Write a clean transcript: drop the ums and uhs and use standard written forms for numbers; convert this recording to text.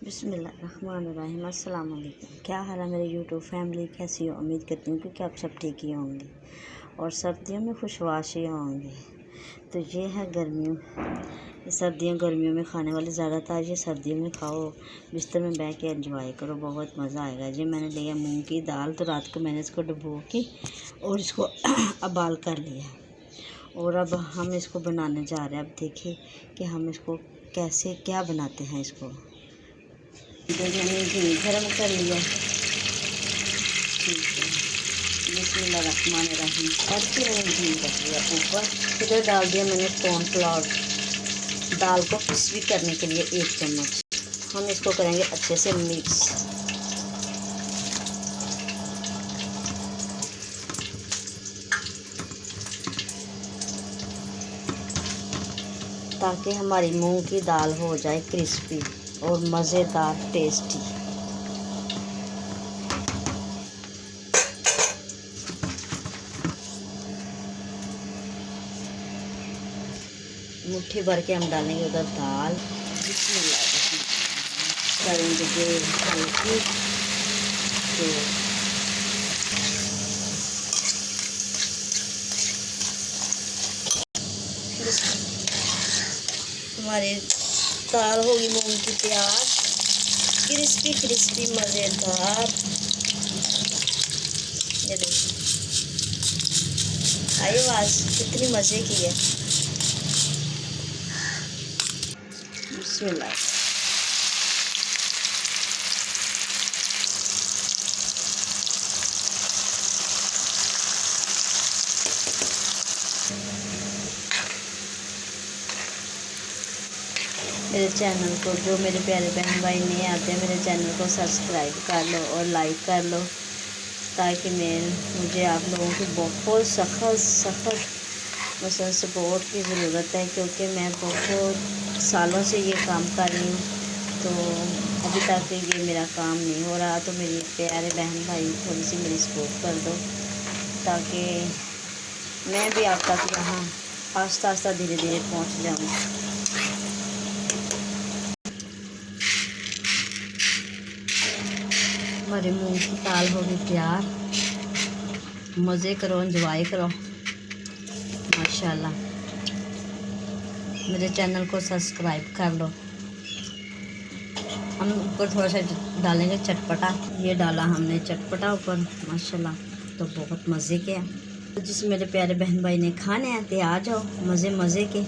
बिस्मिल्लाहिर्रहमानिर्रहीम। अस्सलाम वालेकुम। क्या हाल है मेरे यूट्यूब फैमिली, कैसी हो? उम्मीद करती हूँ कि आप सब ठीक ही होंगे और सर्दियों में खुशवाशी होंगे। तो ये है गर्मियों में खाने वाले ज़्यादातर ये सर्दियों में खाओ, बिस्तर में बैठ के एंजॉय करो, बहुत मज़ा आएगा। जी मैंने लिया मूंग की दाल, तो रात को मैंने इसको डुबो के और इसको अबाल कर लिया और अब हम इसको बनाने जा रहे हैं। अब देखिए कि हम इसको कैसे क्या बनाते हैं। इसको मैंने घी गरम कर लिया, ठीक है। बिस्मिल्लाहिर्रहमानिर्रहीम करके मैंने घी रख लिया ऊपर। इधर डाल दिया मैंने कॉर्नफ्लावर, दाल को क्रिस्पी करने के लिए 1 चम्मच। हम इसको करेंगे अच्छे से मिक्स। ताकि हमारी मूंग की दाल हो जाए क्रिस्पी और मज़ेदार टेस्टी। मुट्ठी भर के हम डालेंगे उधर दाल। करेंगे हल्की तो हमारी दाल होगी मूंग की तैयार, क्रिस्पी मज़ेदार। ये देखिए आई आवाज़ कितनी मज़े की है। बिस्मिल्लाह। मेरे चैनल को जो मेरे प्यारे बहन भाई नहीं आते हैं, मेरे चैनल को सब्सक्राइब कर लो और लाइक कर लो, ताकि मुझे आप लोगों की बहुत सख्त मतलब सपोर्ट की ज़रूरत है, क्योंकि मैं बहुत सालों से ये काम कर रही हूँ। तो अभी तक ये मेरा काम नहीं हो रहा। तो मेरे प्यारे बहन भाई थोड़ी सी मेरी सपोर्ट कर दो, ताकि मैं भी आप तक यहाँ आस्ता धीरे धीरे पहुँच जाऊँ। हमारी मूंग की दाल होगी तैयार। मज़े करो, एंजॉय करो माशाल्लाह। मेरे चैनल को सब्सक्राइब कर लो। हम ऊपर थोड़ा सा डालेंगे चटपटा। ये डाला हमने चटपटा ऊपर माशाल्लाह, तो बहुत मज़े के हैं। तो जिस मेरे प्यारे बहन भाई ने खाने हैं तो आ जाओ, मज़े के।